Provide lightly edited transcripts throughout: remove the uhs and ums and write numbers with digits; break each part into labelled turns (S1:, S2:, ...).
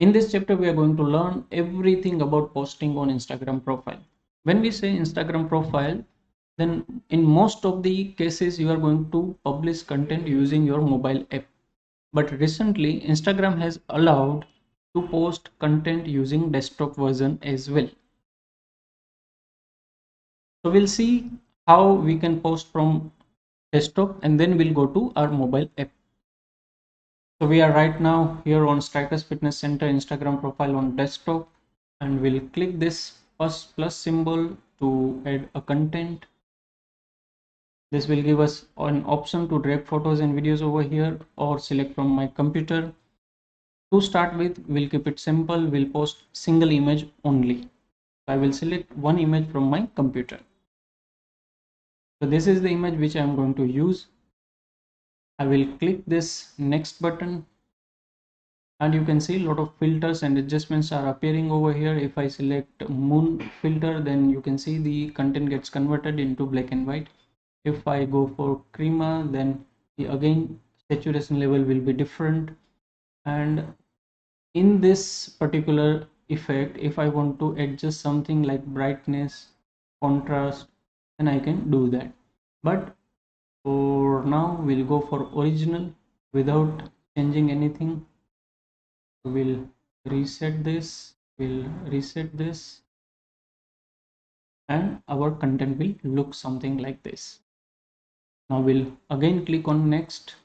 S1: In this chapter, we are going to learn everything about posting on Instagram profile. When we say Instagram profile, then in most of the cases, you are going to publish content using your mobile app. But recently, Instagram has allowed to post content using desktop version as well. So we'll see how we can post from desktop and then we'll go to our mobile app. So we are right now here on Strikers Fitness Center Instagram profile on desktop, and we'll click this first plus symbol to add a content. This will give us an option to drag photos and videos over here or select from my computer. To start with, we'll keep it simple. We'll post single image only. I will select one image from my computer. So this is the image which I am going to use. I will click this next button, and you can see a lot of filters and adjustments are appearing over here. If I select moon filter, then you can see the content gets converted into black and white. If I go for crema, then again saturation level will be different. And in this particular effect, if I want to adjust something like brightness, contrast, then I can do that. But for now, we'll go for original without changing anything. We'll reset this, and our content will look something like this. Now we'll again click on next.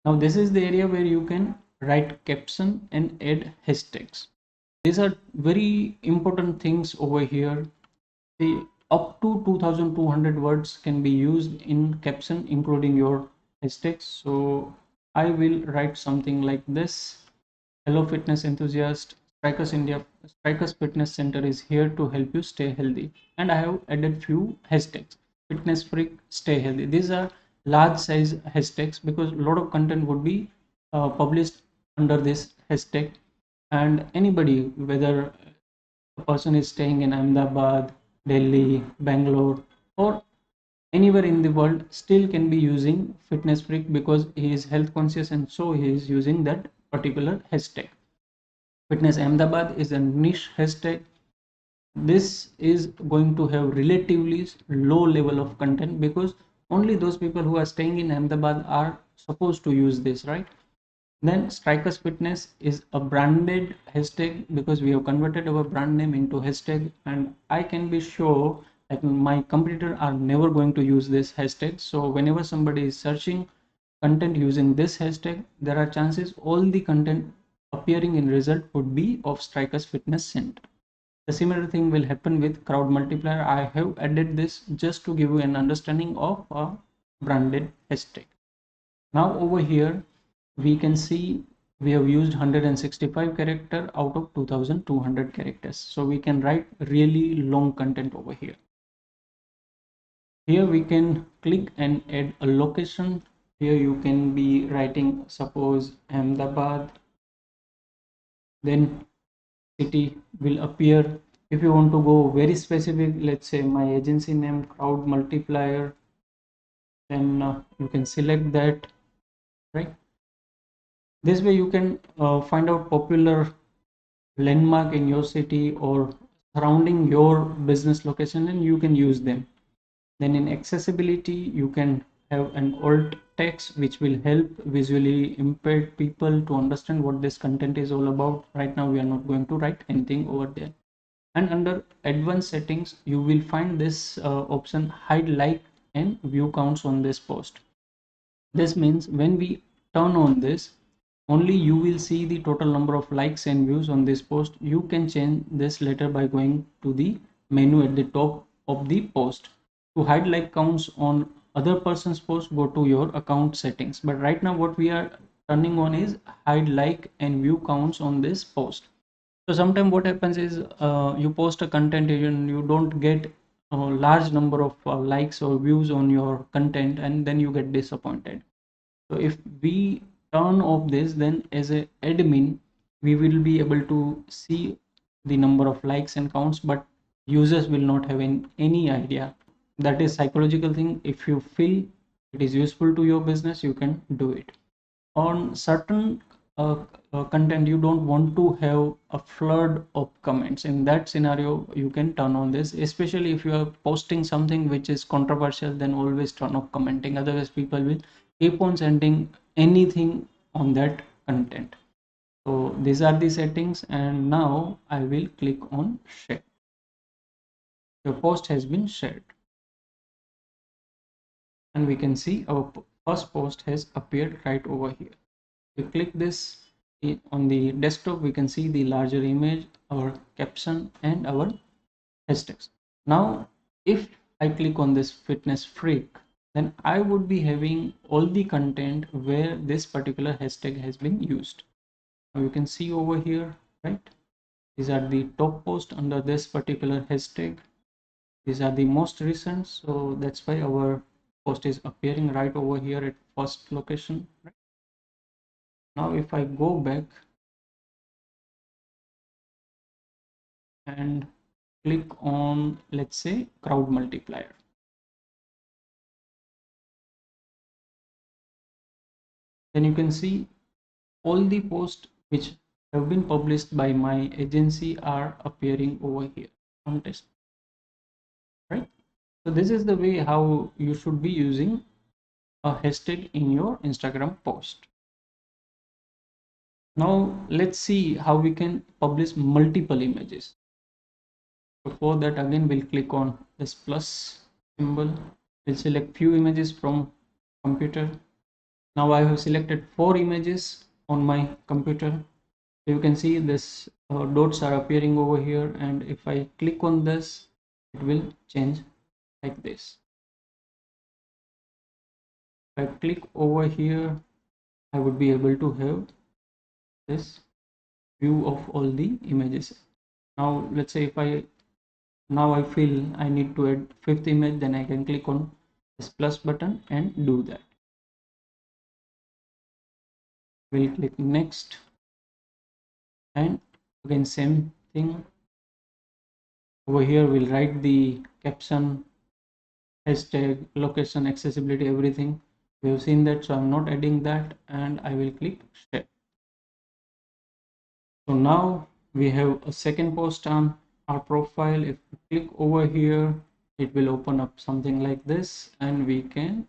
S1: Now this is the area where you can write caption and add hashtags. These are very important things over here. The up to 2200 words can be used in caption, including your hashtags. So I will write something like this. Hello fitness enthusiast, Strikers Fitness Center is here to help you stay healthy. And I have added few hashtags. Fitness freak, stay healthy. These are large size hashtags because a lot of content would be published under this hashtag. And anybody, whether a person is staying in Ahmedabad, Delhi, Bangalore, or anywhere in the world, still can be using fitness freak because he is health conscious, and so he is using that particular hashtag. Fitness Ahmedabad is a niche hashtag. This is going to have relatively low level of content because only those people who are staying in Ahmedabad are supposed to use this, right? Then Strikers Fitness is a branded hashtag because we have converted our brand name into hashtag, and I can be sure that my competitor are never going to use this hashtag. So whenever somebody is searching content using this hashtag, there are chances all the content appearing in result would be of Strikers Fitness Center. The similar thing will happen with crowd multiplier. I have added this just to give you an understanding of a branded hashtag. Now over here we can see we have used 165 character out of 2200 characters, so we can write really long content over here. Here we can click and add a location. Here you can be writing suppose Ahmedabad, then city will appear. If you want to go very specific, let's say my agency name crowd multiplier, then you can select that, right? This way you can find out popular landmark in your city or surrounding your business location, and you can use them. Then in accessibility, you can have an alt text which will help visually impaired people to understand what this content is all about. Right now we are not going to write anything over there. And under advanced settings, you will find this option hide like and view counts on this post. This means when we turn on this, only you will see the total number of likes and views on this post. You can change this later by going to the menu at the top of the post. To hide like counts on other person's post, go to your account settings. But right now what we are turning on is hide like and view counts on this post. So sometimes what happens is you post a content and you don't get a large number of likes or views on your content, and then you get disappointed. So if we turn off this, then as a admin we will be able to see the number of likes and counts, but users will not have any idea. That is psychological thing. If you feel it is useful to your business, you can do it. On certain uh, content, you don't want to have a flood of comments. In that scenario, you can turn on this, especially if you are posting something which is controversial, then always turn off commenting, otherwise people will keep on sending anything on that content. So these are the settings, and now I will click on share. Your post has been shared, and we can see our first post has appeared right over here. We click this on the desktop, we can see the larger image, our caption, and our hashtags. Now, if I click on this fitness freak, then I would be having all the content where this particular hashtag has been used. Now you can see over here, right? These are the top posts under this particular hashtag. These are the most recent, so that's why our post is appearing right over here at first location. Right? Now if I go back and click on, let's say, crowd multiplier, then you can see all the posts which have been published by my agency are appearing over here on test, right? So this is the way how you should be using a hashtag in your Instagram post. Now let's see how we can publish multiple images. Before that, again we'll click on this plus symbol. We'll select few images from computer. Now I have selected 4 images on my computer. You can see this dots are appearing over here, and if I click on this, it will change like this. If I click over here, I would be able to have this view of all the images. Now let's say if I feel I need to add 5th image, then I can click on this plus button and do that. We'll click next, and again same thing. Over here we'll write the caption, hashtag, location, accessibility, everything. We have seen that, so I'm not adding that, and I will click share. So now we have a second post on our profile. If we click over here, it will open up something like this, and we can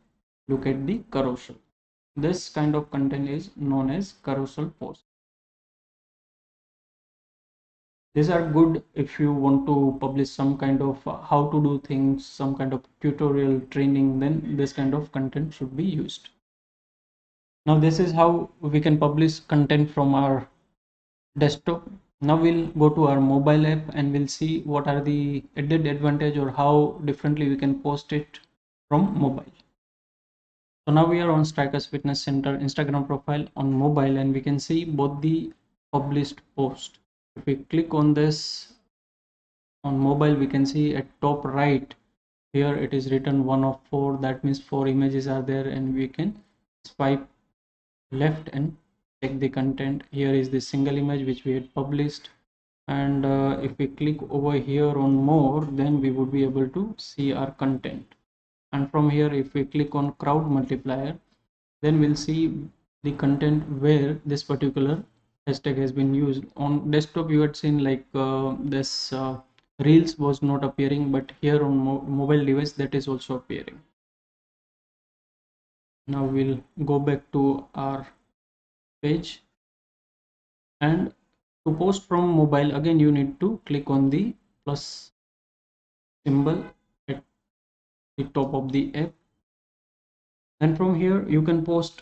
S1: look at the carousel. This kind of content is known as carousel post. These are good if you want to publish some kind of how to do things, some kind of tutorial training, then this kind of content should be used. Now this is how we can publish content from our desktop. Now we'll go to our mobile app and we'll see what are the added advantage or how differently we can post it from mobile. So now we are on Strikers Fitness Center Instagram profile on mobile, and we can see both the published post. If we click on this on mobile, we can see at top right here it is written 1 of 4. That means 4 images are there, and we can swipe left and check the content. Here is the single image which we had published, and if we click over here on more, then we would be able to see our content. And from here, if we click on crowd multiplier, then we'll see the content where this particular hashtag has been used. On desktop you had seen like this reels was not appearing, but here on mobile device that is also appearing. Now we'll go back to our page, and to post from mobile, again you need to click on the plus symbol at the top of the app, and from here you can post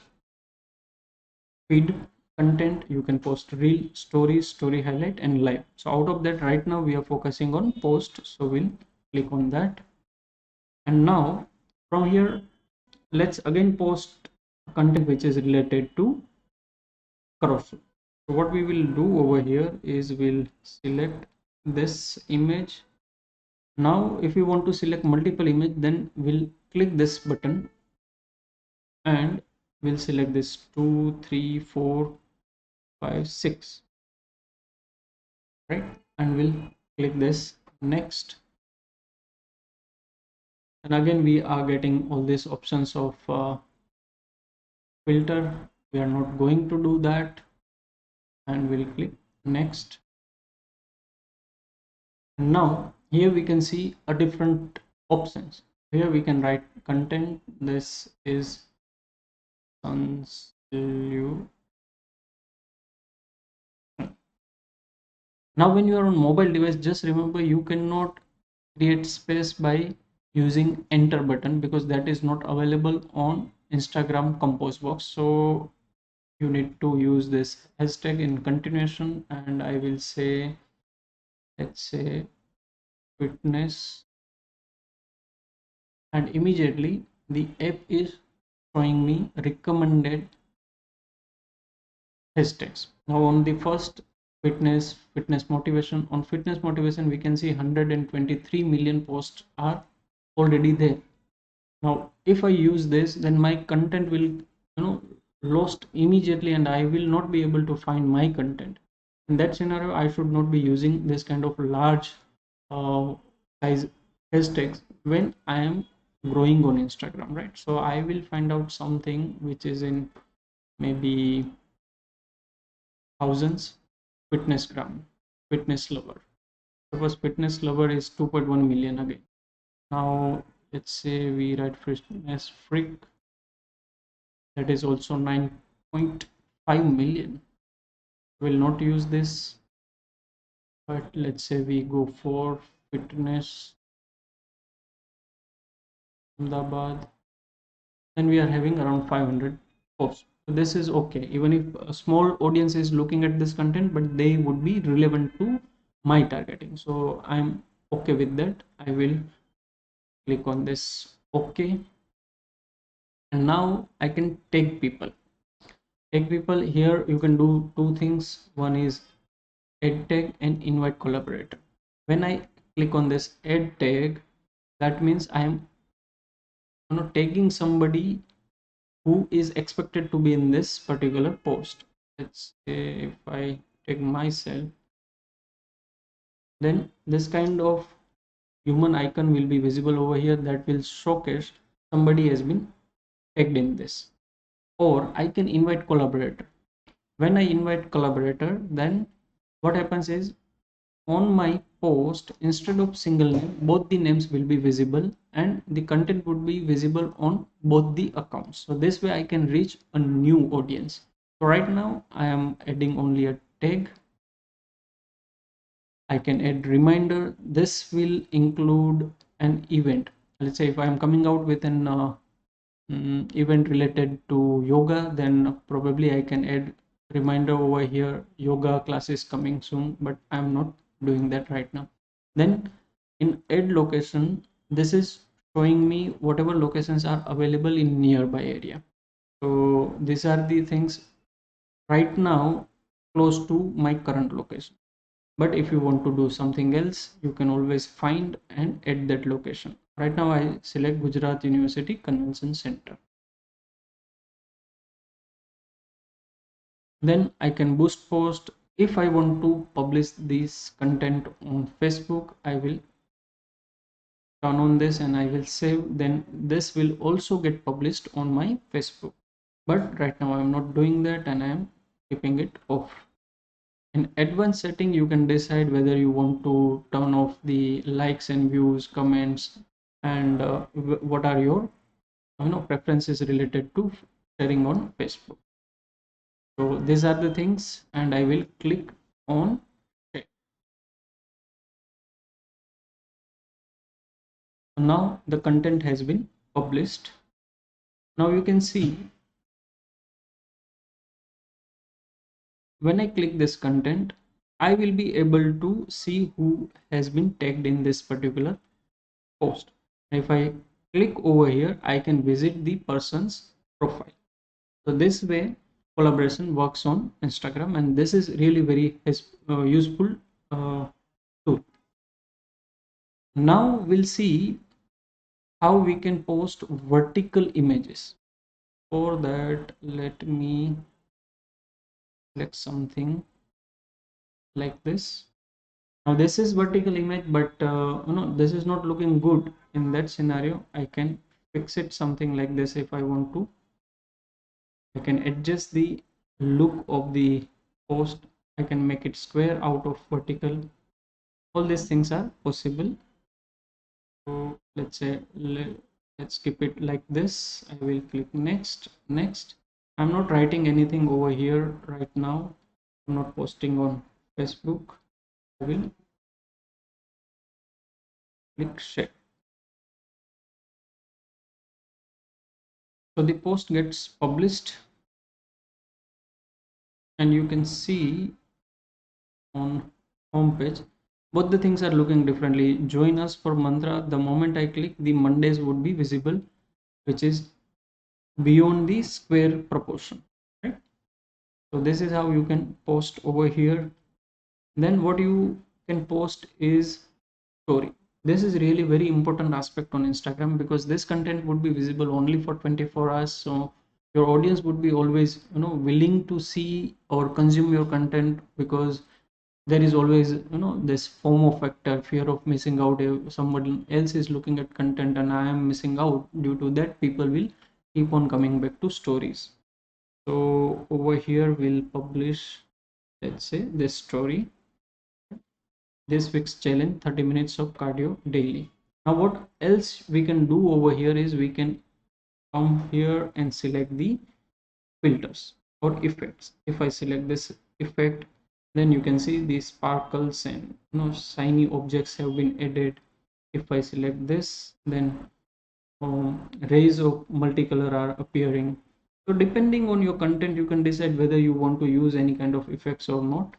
S1: feed content, you can post reel, stories, story highlight, and live. So out of that, right now we are focusing on post, so we'll click on that. And now from here, let's again post content which is related to carousel. So what we will do over here is we'll select this image. Now if you want to select multiple image, then we'll click this button and we'll select this 2, 3, 4, 5, 6, right? And we'll click this next, and again we are getting all these options of filter. We are not going to do that. and we'll click next. Now here we can see a different options. Here we can write content. This is unsolu. Now when you are on mobile device, just remember you cannot create space by using enter button, because that is not available on Instagram compose box. So you need to use this hashtag in continuation, and I will say, let's say fitness, and immediately the app is showing me recommended hashtags. Now on the first fitness motivation, on fitness motivation we can see 123 million posts are already there. Now if I use this, then my content will lost immediately, and I will not be able to find my content. In that scenario, I should not be using this kind of large uh, size hashtags when I am growing on Instagram, right? So I will find out something which is in maybe thousands. Fitness gram, fitness lover. Suppose fitness lover is 2.1 million again. Now let's say we write fitness freak, that is also 9.5 million. Will not use this, but let's say we go for fitness Ahmedabad, then we are having around 500 posts. So this is okay, even if a small audience is looking at this content, but they would be relevant to my targeting. So I'm okay with that. I will click on this okay, and now I can tag people. Tag people, here you can do two things. One is add tag and invite collaborator. When I click on this add tag, that means I am tagging somebody who is expected to be in this particular post. Let's say if I tag myself, then this kind of human icon will be visible over here, that will showcase somebody has been tagged in this. Or I can invite collaborator. When I invite collaborator, then what happens is, on my post, instead of single name, both the names will be visible and the content would be visible on both the accounts. So this way I can reach a new audience. So right now I am adding only a tag. I can add reminder. This will include an event. Let's say if I am coming out with an event related to yoga, then probably I can add reminder over here, yoga class is coming soon, but I'm not doing that right now. Then in add location, this is showing me whatever locations are available in nearby area. So these are the things right now close to my current location. But if you want to do something else, you can always find and add that location. Right now I select Gujarat University Convention Center. Then I can boost post. If I want to publish this content on Facebook, I will turn on this and I will save. Then this will also get published on my Facebook. But right now I'm not doing that and I am keeping it off. In advanced setting, you can decide whether you want to turn off the likes and views, comments, and what are your preferences related to sharing on Facebook. So these are the things, and I will click on share. Now the content has been published. Now you can see, when I click this content, I will be able to see who has been tagged in this particular post. If I click over here, I can visit the person's profile. So this way collaboration works on Instagram, and this is really very useful tool. Now we'll see how we can post vertical images. For that, let me select something like this. Now this is vertical image, but this is not looking good. In that scenario, I can fix it something like this. If I want to, I can adjust the look of the post I can make it square out of vertical. All these things are possible. So let's say let's keep it like this. I will click next. I'm not writing anything over here right now. I'm not posting on Facebook. I will click share. So the post gets published, and you can see on home page both the things are looking differently. Join us for mantra. The moment I click, the Mondays would be visible, which is beyond the square proportion, right? So this is how you can post over here. Then what you can post is story. This is really very important aspect on Instagram, because this content would be visible only for 24 hours. So your audience would be always, willing to see or consume your content, because there is always, this FOMO factor, fear of missing out. If someone else is looking at content and I am missing out, due to that people will keep on coming back to stories. So over here we'll publish, let's say, this story, this week's challenge, 30 minutes of cardio daily. Now what else we can do over here is we can come here and select the filters or effects. If I select this effect, then you can see the sparkles and shiny objects have been added. If I select this, then rays of multicolor are appearing. So depending on your content, you can decide whether you want to use any kind of effects or not.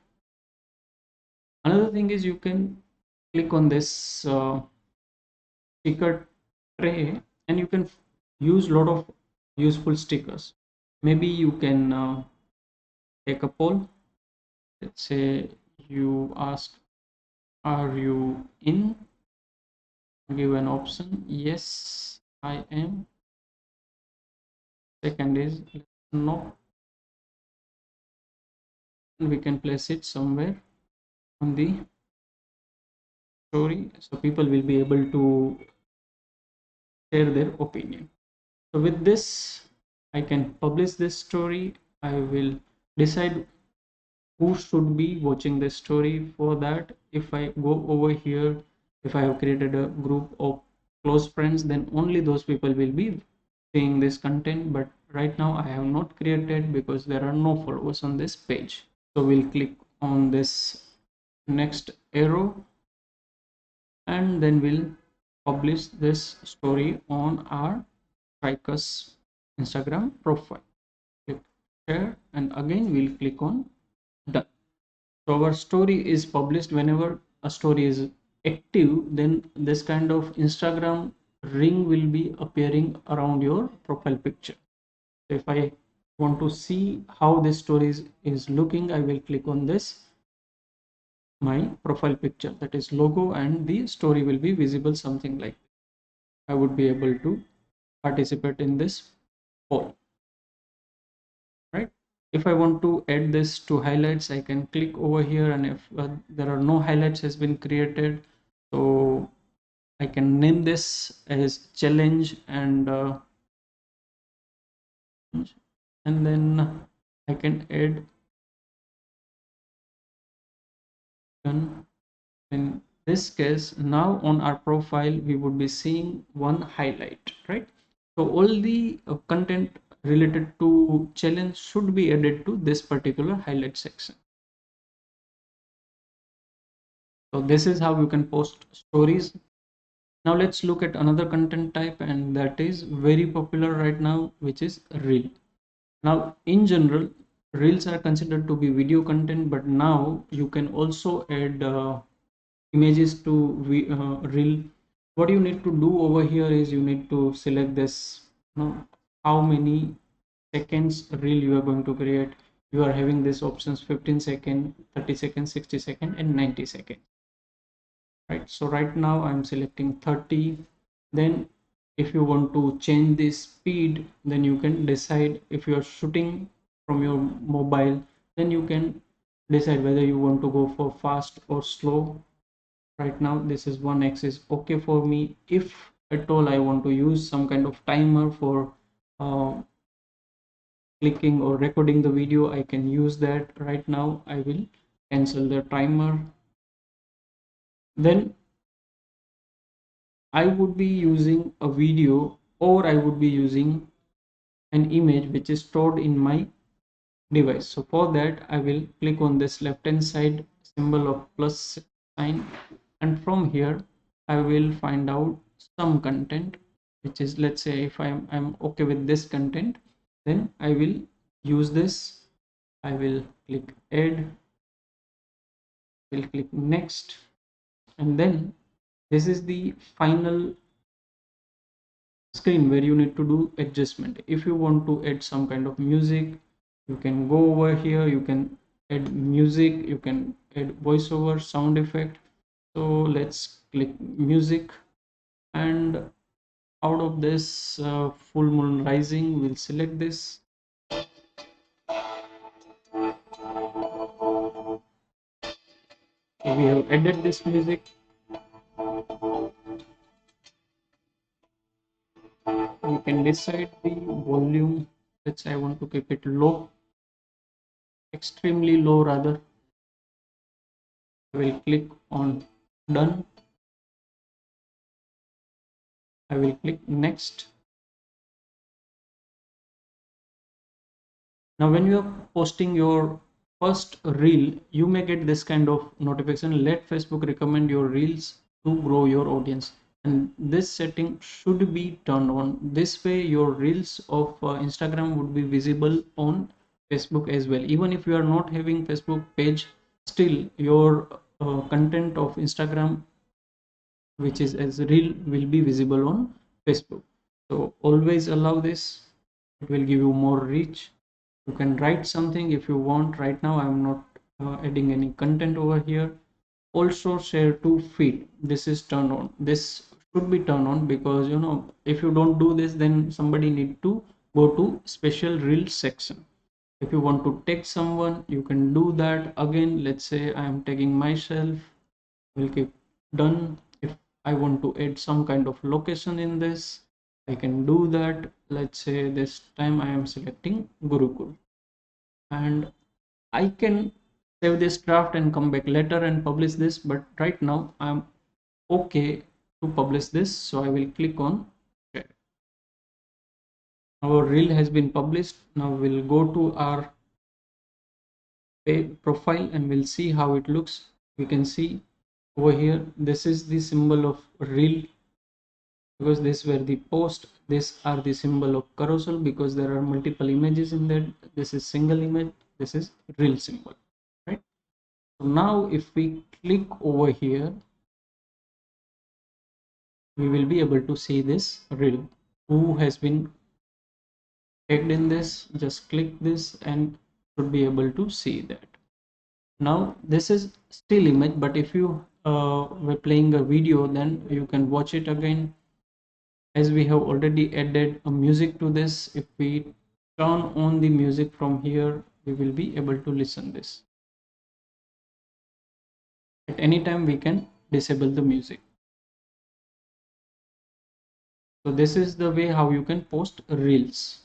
S1: Another thing is you can click on this sticker tray, and you can use a lot of useful stickers. Maybe you can take a poll. Let's say you ask, are you in? Give an option, yes I am. Second is no. We can place it somewhere on the story, so people will be able to share their opinion. So with this I can publish this story. I will decide who should be watching this story. For that, if I go over here, if I have created a group of close friends, then only those people will be seeing this content. But right now I have not created, because there are no followers on this page. So we'll click on this next arrow, and then we'll publish this story on our Strikers Instagram profile. Click share, and again we'll click on done. So our story is published. Whenever a story is active, then this kind of Instagram ring will be appearing around your profile picture. So if I want to see how this story is looking, I will click on this my profile picture, that is logo, and the story will be visible something like this. I would be able to participate in this poll, right? If I want to add this to highlights, I can click over here, and if there are no highlights has been created, so I can name this as challenge, and then I can add done. In this case, now on our profile we would be seeing one highlight, right? So all the content related to challenge should be added to this particular highlight section. So this is how you can post stories. Now let's look at another content type, and that is very popular right now, which is reel. Now in general, reels are considered to be video content, but now you can also add images to reel. What you need to do over here is you need to select this, how many seconds reel you are going to create. You are having these options: 15 second, 30 second, 60 second, and 90 second, right? So right now I'm selecting 30. Then if you want to change the speed, then you can decide. If you are shooting from your mobile, then you can decide whether you want to go for fast or slow. Right now this is 1x is okay for me. If at all I want to use some kind of timer for clicking or recording the video, I can use that. Right now I will cancel the timer. Then I would be using a video, or I would be using an image which is stored in my device. So for that I will click on this left hand side symbol of plus sign, and from here I will find out some content, which is, let's say, if I'm okay with this content, then I will use this. I will click add, will click next, and then this is the final screen where you need to do adjustment. If you want to add some kind of music, you can go over here, you can add music, you can add voiceover sound effect. So let's click music, and out of this full moon rising, we'll select this. So we have added this music. You can decide the volume. Let's say I want to keep it low, extremely low rather. I will click on done. I will click next. Now when you are posting your first reel, you may get this kind of notification: let Facebook recommend your reels to grow your audience. And this setting should be turned on. This way your reels of Instagram would be visible on Facebook as well. Even if you are not having Facebook page, still your content of Instagram, which is as reel, will be visible on Facebook. So always allow this. It will give you more reach. You can write something if you want. Right now I'm not adding any content over here. Also share to feed, this is turned on. This should be turned on, because if you don't do this, then somebody need to go to special reel section. If you want to tag someone, you can do that. Again, let's say I am tagging myself, will keep done. If I want to add some kind of location in this, I can do that. Let's say this time I am selecting Gurukul, and I can save this draft and come back later and publish this, but right now I'm okay to publish this. So I will click on share. Our reel has been published. Now we'll go to our profile and we'll see how it looks. We can see over here, this is the symbol of reel, because this were the post. These are the symbol of carousel, because there are multiple images in that. This is single image, this is reel symbol, right? So now if we click over here, we will be able to see this reel. Who has been tagged in this, just click this and should be able to see that. Now this is still image, but if you were playing a video, then you can watch it again. As we have already added a music to this, if we turn on the music from here, we will be able to listen this. At any time we can disable the music. So this is the way how you can post reels.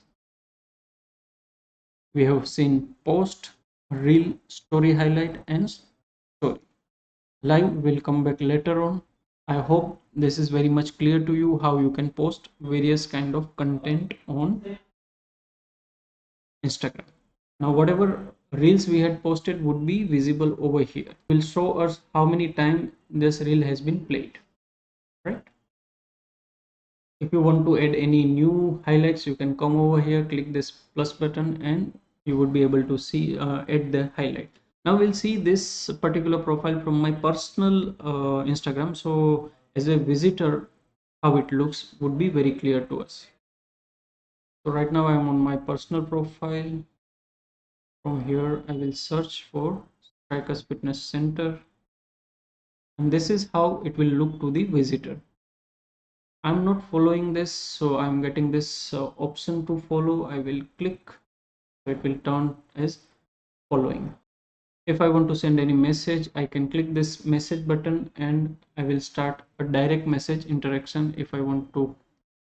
S1: We have seen post, reel, story highlight, and story. Live will come back later on. I hope this is very much clear to you how you can post various kind of content on Instagram. Now whatever reels we had posted would be visible over here. It will show us how many times this reel has been played, right? If you want to add any new highlights, you can come over here, click this plus button, and you would be able to see add the highlight. Now we'll see this particular profile from my personal Instagram. So as a visitor, how it looks would be very clear to us. So right now I'm on my personal profile. From here I will search for Strikers Fitness Center, and this is how it will look to the visitor. I'm not following this, so I'm getting this option to follow. I will click, so it will turn as following. If I want to send any message, I can click this message button and I will start a direct message interaction. If I want to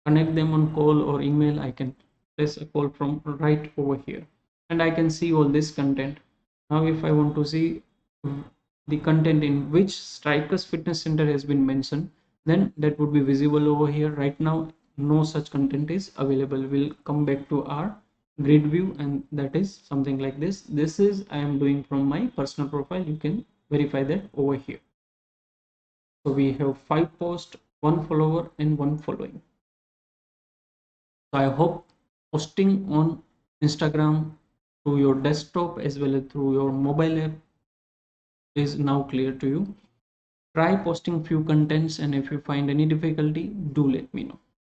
S1: connect them on call or email, I can place a call from right over here, and I can see all this content. Now if I want to see the content in which Strikers Fitness Center has been mentioned, then that would be visible over here. Right now, no such content is available. We'll come back to our grid view, and that is something like this. This is I am doing from my personal profile. You can verify that over here. So we have 5 posts, 1 follower, and 1 following. So I hope posting on Instagram through your desktop as well as through your mobile app is now clear to you. Try posting few contents, and if you find any difficulty, do let me know.